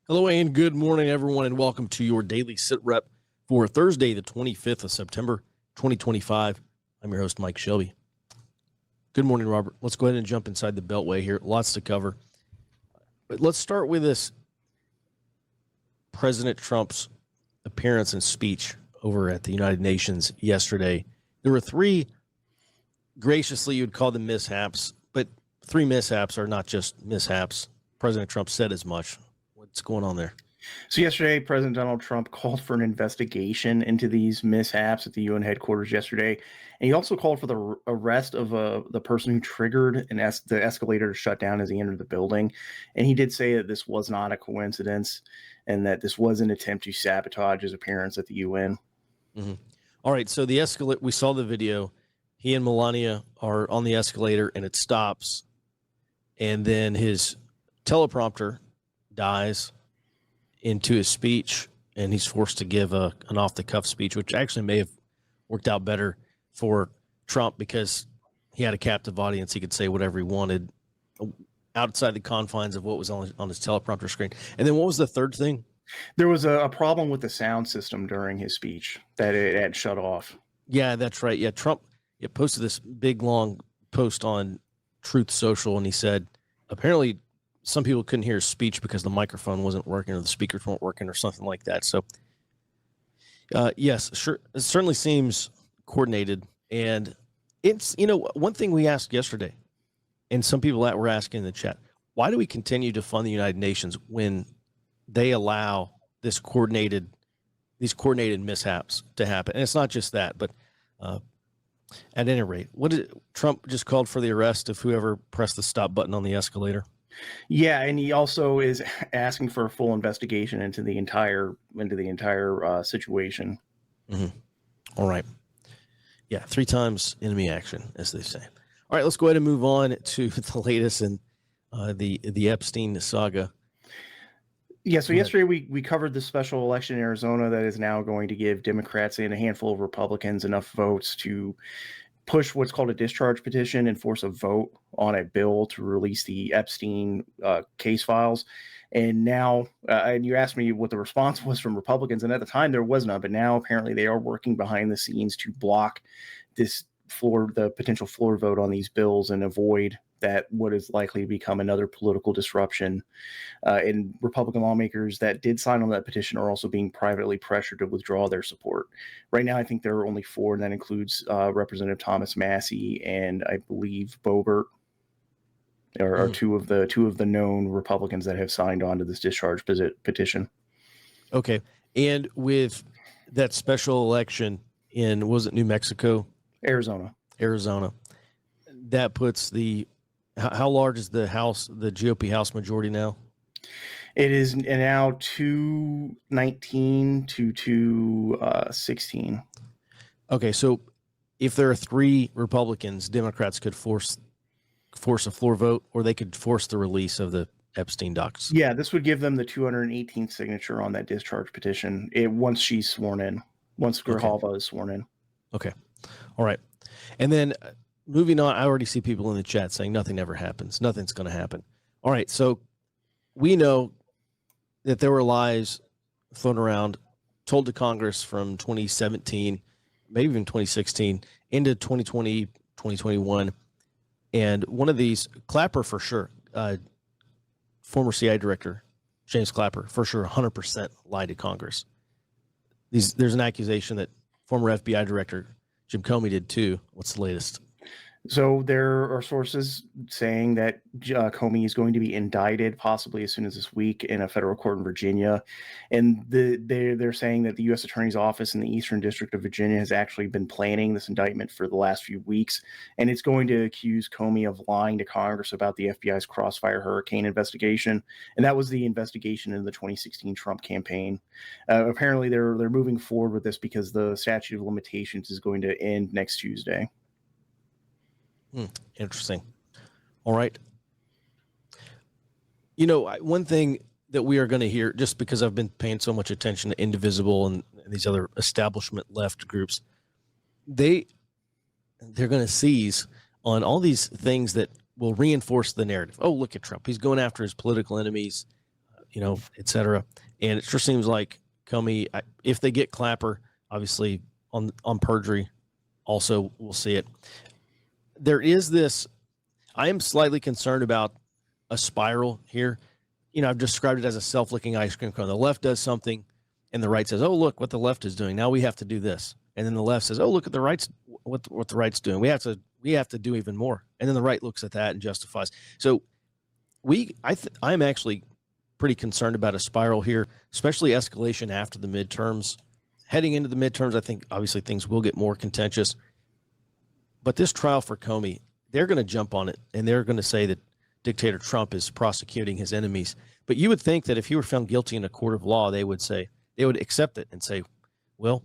Hello and good morning, everyone, and welcome to your daily sit rep for Thursday, the 25th of September, 2025. I'm your host, Mike Shelby. Good morning, Robert. Let's go ahead and jump inside the Beltway here. Lots to cover. But let's start with this President Trump's appearance and speech over at the United Nations yesterday. There were three, graciously, you'd call them mishaps, but three mishaps are not just mishaps. President Trump said as much. What's going on there? So yesterday, President Donald Trump called for an investigation into these mishaps at the UN headquarters yesterday. And he also called for the arrest of the person who triggered the escalator to shut down as he entered the building. And he did say that this was not a coincidence and that this was an attempt to sabotage his appearance at the UN. Mm-hmm. All right, so the escalator, we saw the video. He and Melania are on the escalator and it stops. And then his teleprompter dies into his speech, and he's forced to give an off-the-cuff speech, which actually may have worked out better for Trump because he had a captive audience. He could say whatever he wanted outside the confines of what was on his teleprompter screen. And then what was the third thing? There was a problem with the sound system during his speech that it had shut off. Yeah, that's right. Yeah, Trump posted this big, long post on Truth Social, and he said apparently some people couldn't hear his speech because the microphone wasn't working or the speakers weren't working or something like that. So, yes, sure, it certainly seems coordinated. And it's, one thing we asked yesterday, and some people that were asking in the chat, why do we continue to fund the United Nations when they allow these coordinated mishaps to happen? And it's not just that, but at any rate, Trump just called for the arrest of whoever pressed the stop button on the escalator. Yeah, and he also is asking for a full investigation into the entire situation. Mm-hmm. All right. Yeah, 3 times enemy action, as they say. All right, let's go ahead and move on to the latest in the Epstein saga. Yeah, so yesterday we covered the special election in Arizona that is now going to give Democrats and a handful of Republicans enough votes to push what's called a discharge petition and force a vote on a bill to release the Epstein case files. And now, and you asked me what the response was from Republicans, and at the time there was none, but now apparently they are working behind the scenes to block the potential floor vote on these bills and avoid that what is likely to become another political disruption. And Republican lawmakers that did sign on that petition are also being privately pressured to withdraw their support. Right now, I think there are only 4, and that includes Representative Thomas Massey and I believe Boebert are two of the known Republicans that have signed on to this discharge petition. Okay, and with that special election in, was it New Mexico? Arizona, that puts how large is the GOP House majority now? It is now 219 to 216. Okay, so if there are 3 Republicans, Democrats could force a floor vote, or they could force the release of the Epstein docs. Yeah, this would give them the 218th signature on that discharge petition once she's sworn in, once Grijalva is sworn in. Okay. All right. And then moving on, I already see people in the chat saying nothing ever happens. Nothing's going to happen. All right. So we know that there were lies thrown around, told to Congress from 2017, maybe even 2016, into 2020, 2021. And one of these, Clapper for sure, former CIA director, James Clapper, for sure, 100% lied to Congress. There's an accusation that former FBI director Jim Comey did too. What's the latest? So there are sources saying that Comey is going to be indicted possibly as soon as this week in a federal court in Virginia. And they're saying that the U.S. Attorney's Office in the Eastern District of Virginia has actually been planning this indictment for the last few weeks. And it's going to accuse Comey of lying to Congress about the FBI's Crossfire Hurricane investigation. And that was the investigation in the 2016 Trump campaign. Apparently, they're moving forward with this because the statute of limitations is going to end next Tuesday. Interesting. All right. One thing that we are going to hear, just because I've been paying so much attention to Indivisible and these other establishment left groups, they're going to seize on all these things that will reinforce the narrative. Oh, look at Trump. He's going after his political enemies. et cetera. And it sure seems like Comey, if they get Clapper, obviously on perjury, also we'll see it. There is this, I am slightly concerned about a spiral here. I've described it as a self-licking ice cream cone. The left does something and the right says, oh, look what the left is doing. Now we have to do this. And then the left says, oh, look at the right's what the right's doing. We have to do even more. And then the right looks at that and justifies. So I'm actually pretty concerned about a spiral here, especially escalation after the midterms. Heading into the midterms, I think obviously things will get more contentious. But this trial for Comey, they're going to jump on it, and they're going to say that dictator Trump is prosecuting his enemies. But you would think that if he were found guilty in a court of law, they would accept it and say, well,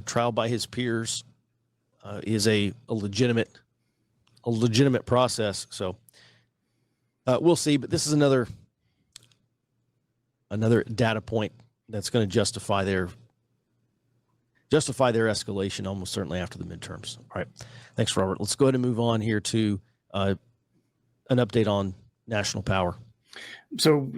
trial by his peers is a legitimate process. So we'll see. But this is another data point that's going to justify their escalation almost certainly after the midterms. All right. Thanks, Robert. Let's go ahead and move on here to an update on national power. So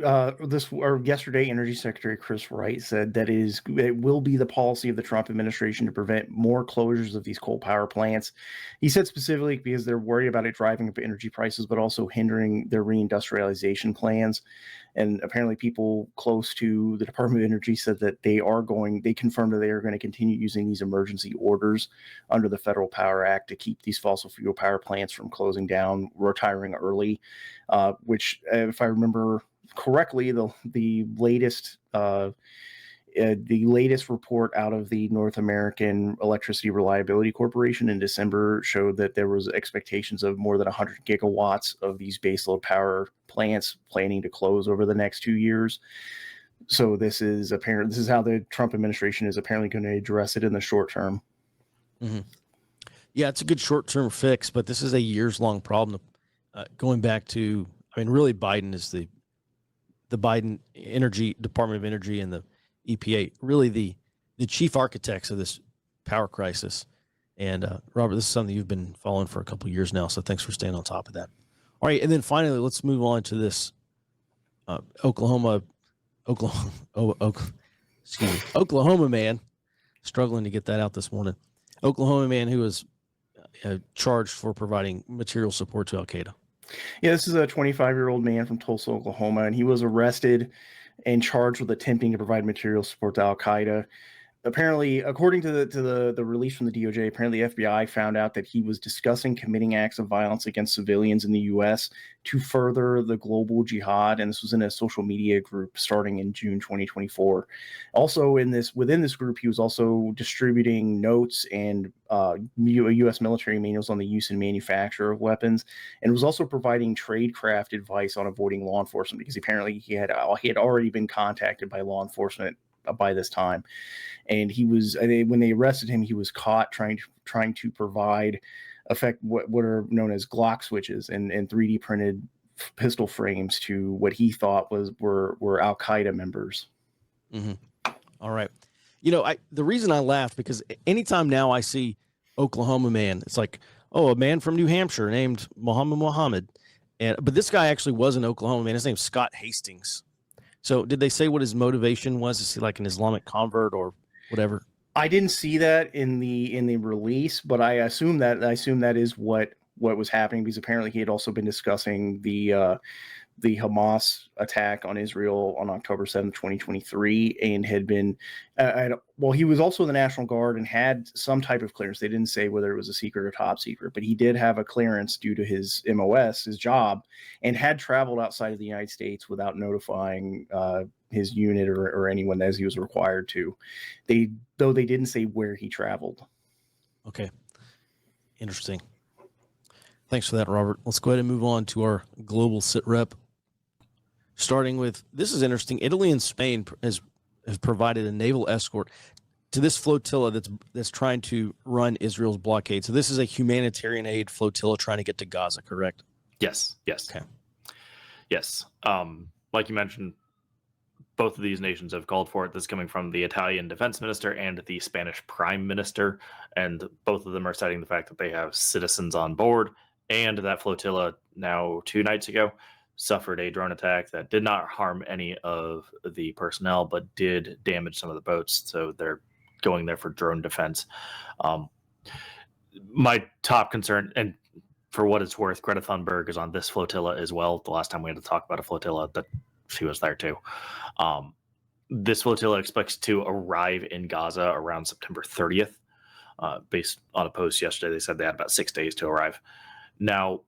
yesterday, Energy Secretary Chris Wright said that it will be the policy of the Trump administration to prevent more closures of these coal power plants. He said specifically because they're worried about it driving up energy prices, but also hindering their reindustrialization plans. And apparently people close to the Department of Energy said that they confirmed that they are going to continue using these emergency orders under the Federal Power Act to keep these fossil fuel power plants from closing down, retiring early, which, if I remember correctly, the latest report out of the North American Electricity Reliability Corporation in December showed that there was expectations of more than 100 gigawatts of these baseload power plants planning to close over the next 2 years. So this is how the Trump administration is apparently going to address it in the short term. Mm-hmm. Yeah, it's a good short-term fix, but this is a years-long problem. Going back to, really Biden is the Biden Department of Energy and the EPA, really the chief architects of this power crisis. And Robert, this is something you've been following for a couple of years now, so thanks for staying on top of that. All right, and then finally, let's move on to this Oklahoma man, struggling to get that out this morning. Oklahoma man who was charged for providing material support to Al-Qaeda. Yeah, this is a 25-year-old man from Tulsa, Oklahoma, and he was arrested and charged with attempting to provide material support to Al-Qaeda. Apparently, according to the release from the DOJ, apparently the FBI found out that he was discussing committing acts of violence against civilians in the U.S. to further the global jihad, and this was in a social media group starting in June 2024. Also, within this group, he was also distributing notes and U.S. military manuals on the use and manufacture of weapons, and was also providing tradecraft advice on avoiding law enforcement because apparently he had already been contacted by law enforcement by this time. And when they arrested him, he was caught trying to provide what are known as Glock switches and 3D printed pistol frames to what he thought were Al-Qaeda members. Mm-hmm. All right. The reason I laughed, because anytime now I see Oklahoma man, it's like, oh, a man from New Hampshire named Muhammad. But this guy actually was an Oklahoma man. His name's Scott Hastings. So did they say what his motivation was? Is he like an Islamic convert or whatever? I didn't see that in the release, but I assume that is what was happening, because apparently he had also been discussing the Hamas attack on Israel on October 7th, 2023, and had been he was also in the National Guard and had some type of clearance. They didn't say whether it was a secret or top secret, but he did have a clearance due to his MOS, his job, and had traveled outside of the United States without notifying his unit or anyone as he was required to. Though they didn't say where he traveled. Okay. Interesting. Thanks for that, Robert. Let's go ahead and move on to our global sit rep. Starting with, this is interesting. Italy and Spain have provided a naval escort to this flotilla that's trying to run Israel's blockade. So this is a humanitarian aid flotilla trying to get to Gaza, correct? Yes. Okay. Yes. Like you mentioned, both of these nations have called for it. This is coming from the Italian defense minister and the Spanish prime minister, and both of them are citing the fact that they have citizens on board and that flotilla now 2 nights ago suffered a drone attack that did not harm any of the personnel, but did damage some of the boats. So they're going there for drone defense. My top concern, and for what it's worth, Greta Thunberg is on this flotilla as well. The last time we had to talk about a flotilla, that she was there too. This flotilla expects to arrive in Gaza around September 30th. Based on a post yesterday, they said they had about 6 days to arrive. Now,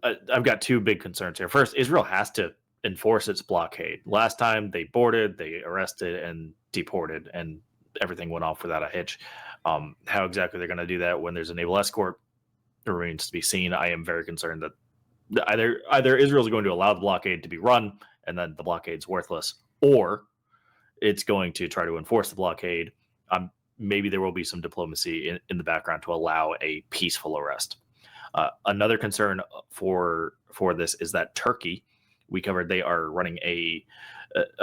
I've got two big concerns here. First, Israel has to enforce its blockade. Last time they boarded, they arrested and deported, and everything went off without a hitch. How exactly they're going to do that when there's a naval escort remains to be seen. I am very concerned that either Israel is going to allow the blockade to be run, and then the blockade's worthless, or it's going to try to enforce the blockade. Maybe there will be some diplomacy in the background to allow a peaceful arrest. Another concern for this is that Turkey, we covered, they are running a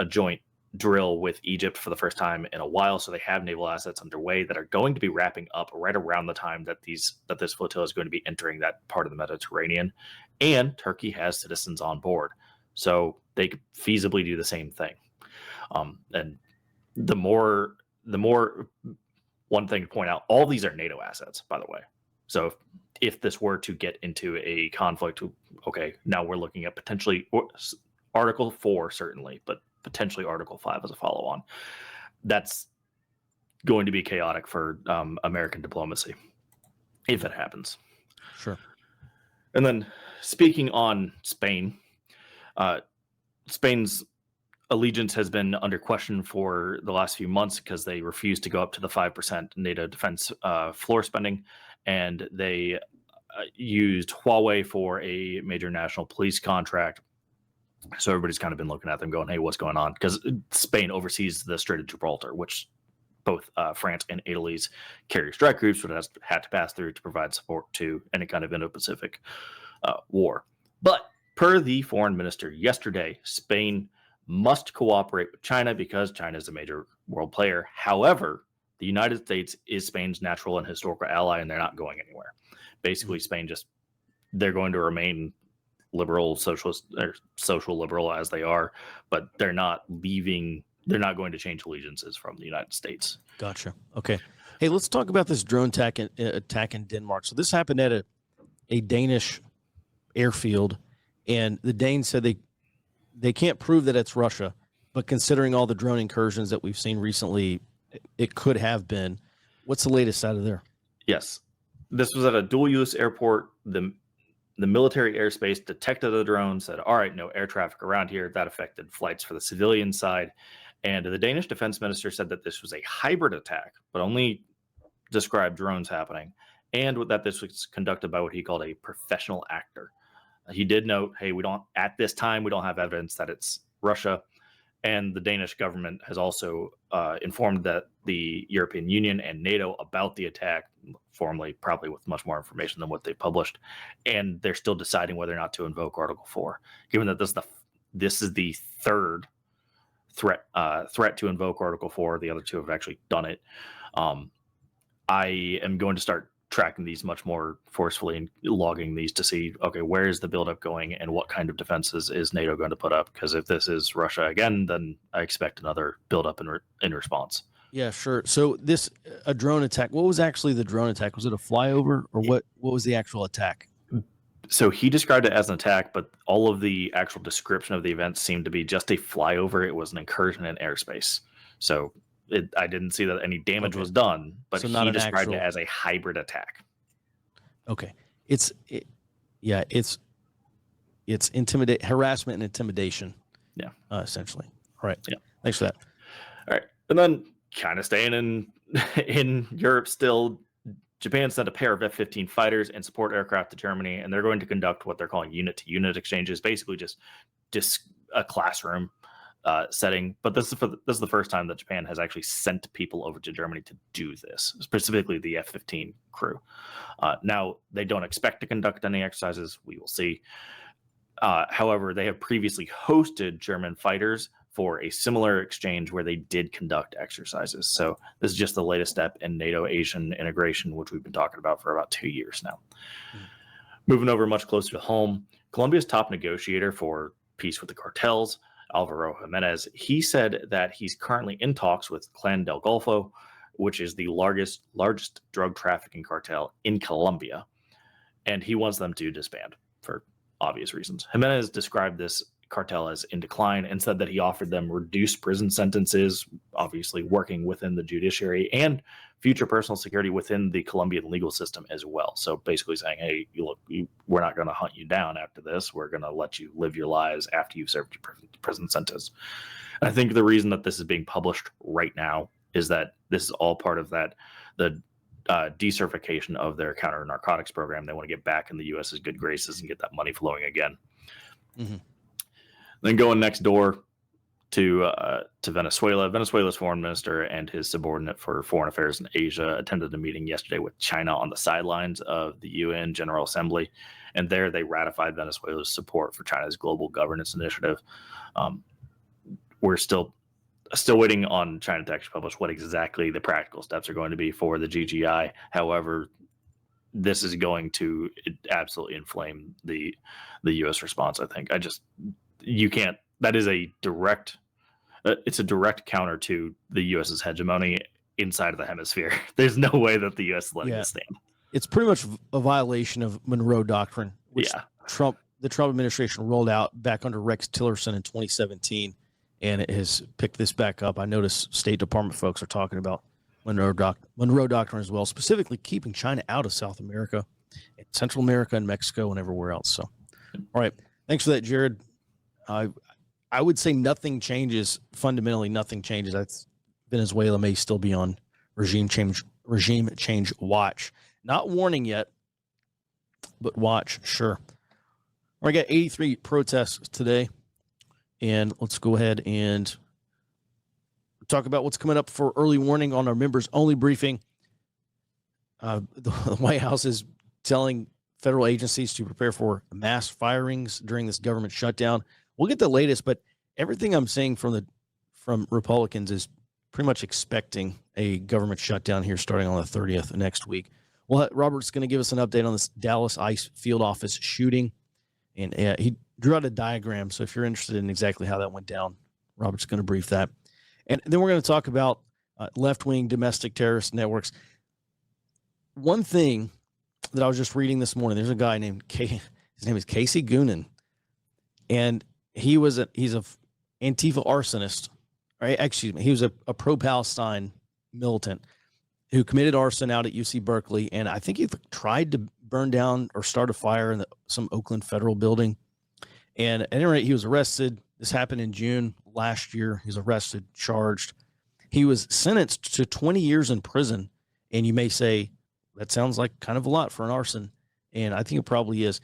joint drill with Egypt for the first time in a while. So they have naval assets underway that are going to be wrapping up right around the time that this flotilla is going to be entering that part of the Mediterranean. And Turkey has citizens on board, so they could feasibly do the same thing. And the more one thing to point out, all these are NATO assets, by the way. So if this were to get into a conflict, okay, now we're looking at potentially Article 4, certainly, but potentially Article 5 as a follow-on. That's going to be chaotic for American diplomacy if it happens. Sure. And then speaking on Spain, Spain's allegiance has been under question for the last few months because they refused to go up to the 5% NATO defense floor spending, and they used Huawei for a major national police contract. So everybody's kind of been looking at them going, hey, what's going on? Because Spain oversees the Strait of Gibraltar, which both France and Italy's carrier strike groups would have had to pass through to provide support to any kind of Indo-Pacific war. But per the foreign minister yesterday, Spain must cooperate with China because China is a major world player. However, the United States is Spain's natural and historical ally, and they're not going anywhere. Basically, Spain they're going to remain liberal, socialist, or social liberal as they are, but they're not leaving. They're not going to change allegiances from the United States. Gotcha. Okay. Hey, let's talk about this drone attack in Denmark. So this happened at a Danish airfield, and the Danes said they can't prove that it's Russia, but considering all the drone incursions that we've seen recently, it could have been. What's the latest out of there? Yes. This was at a dual-use airport. The military airspace detected the drone, said, all right, no air traffic around here. That affected flights for the civilian side. And the Danish defense minister said that this was a hybrid attack, but only described drones happening, and that this was conducted by what he called a professional actor. He did note, hey, at this time, we don't have evidence that it's Russia. And the Danish government has also informed that the European Union and NATO about the attack, formally, probably with much more information than what they published. And they're still deciding whether or not to invoke Article 4. Given that this is the third threat to invoke Article 4, the other two have actually done it. I am going to start tracking these much more forcefully and logging these to see, okay, where is the buildup going and what kind of defenses is NATO going to put up? Because if this is Russia again, then I expect another buildup in response. Yeah, sure. So a drone attack, what was actually the drone attack? Was it a flyover, or what was the actual attack? So he described it as an attack, but all of the actual description of the event seemed to be just a flyover. It was an incursion in airspace. So I didn't see that any damage was done, but so he described it as a hybrid attack. Okay. It's harassment and intimidation. Yeah. Essentially. All right. Yeah. Thanks for that. All right. And then kind of staying in Europe still, Japan sent a pair of F-15 fighters and support aircraft to Germany, and they're going to conduct what they're calling unit-to-unit exchanges, basically just a classroom setting. But this is the first time that Japan has actually sent people over to Germany to do this, specifically the F-15 crew. Now, they don't expect to conduct any exercises. We will see. However, they have previously hosted German fighters for a similar exchange where they did conduct exercises. So this is just the latest step in NATO-Asian integration, which we've been talking about for about 2 years now. Moving over much closer to home, Colombia's top negotiator for peace with the cartels, Alvaro Jimenez. He said that he's currently in talks with Clan del Golfo, which is the largest drug trafficking cartel in Colombia, and he wants them to disband for obvious reasons. Jimenez described this cartel as in decline and said that he offered them reduced prison sentences, obviously working within the judiciary, and future personal security within the Colombian legal system as well. So basically saying, hey, we're not going to hunt you down after this. We're going to let you live your lives after you've served your prison sentence. And I think the reason that this is being published right now is that this is all part of the decertification of their counter narcotics program. They want to get back in the U.S.'s good graces and get that money flowing again. Mm-hmm. Then going next door to Venezuela. Venezuela's foreign minister and his subordinate for foreign affairs in Asia attended a meeting yesterday with China on the sidelines of the UN General Assembly, and there they ratified Venezuela's support for China's global governance initiative. We're still waiting on China to actually publish what exactly the practical steps are going to be for the GGI. However, this is going to absolutely inflame the U.S. response. I think you can't. That is a direct. It's a direct counter to the U.S.'s hegemony inside of the hemisphere. There's no way that the U.S. is letting this stand. It's pretty much a violation of Monroe Doctrine, which the Trump administration rolled out back under Rex Tillerson in 2017, and it has picked this back up. I notice State Department folks are talking about Monroe Doctrine as well, specifically keeping China out of South America, Central America, and Mexico, and everywhere else. So, all right, thanks for that, Jared. I would say nothing changes. Fundamentally, nothing changes. Venezuela may still be on regime change watch. Not warning yet, but watch, sure. I got 83 protests today, and let's go ahead and talk about what's coming up for early warning on our members-only briefing. The White House is telling federal agencies to prepare for mass firings during this government shutdown. We'll get the latest, but everything I'm seeing from Republicans is pretty much expecting a government shutdown here starting on the 30th next week. Well, Robert's going to give us an update on this Dallas ICE field office shooting, and he drew out a diagram. So if you're interested in exactly how that went down, Robert's going to brief that. And then we're going to talk about left-wing domestic terrorist networks. One thing that I was just reading this morning, there's a guy named his name is Casey Goonan, and he's a Antifa arsonist, right? Excuse me. He was a pro-Palestine militant who committed arson out at UC Berkeley. And I think he tried to burn down or start a fire in some Oakland federal building. And at any rate, he was arrested. This happened in June last year. He was arrested, charged. He was sentenced to 20 years in prison. And you may say, that sounds like kind of a lot for an arson. And I think it probably is.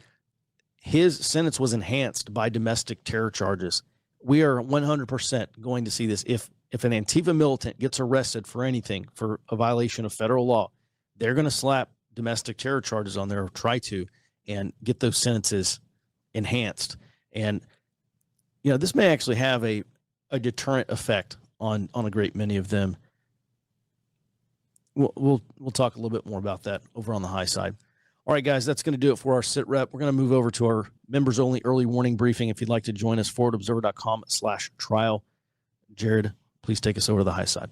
His sentence was enhanced by domestic terror charges. We are 100% going to see this. If an Antifa militant gets arrested for anything, for a violation of federal law, they're going to slap domestic terror charges on there, or try to, and get those sentences enhanced. And, this may actually have a deterrent effect on a great many of them. We'll talk a little bit more about that over on the high side. All right, guys, that's going to do it for our sit rep. We're going to move over to our members only early warning briefing. If you'd like to join us, forwardobserver.com/trial. Jared, please take us over to the high side.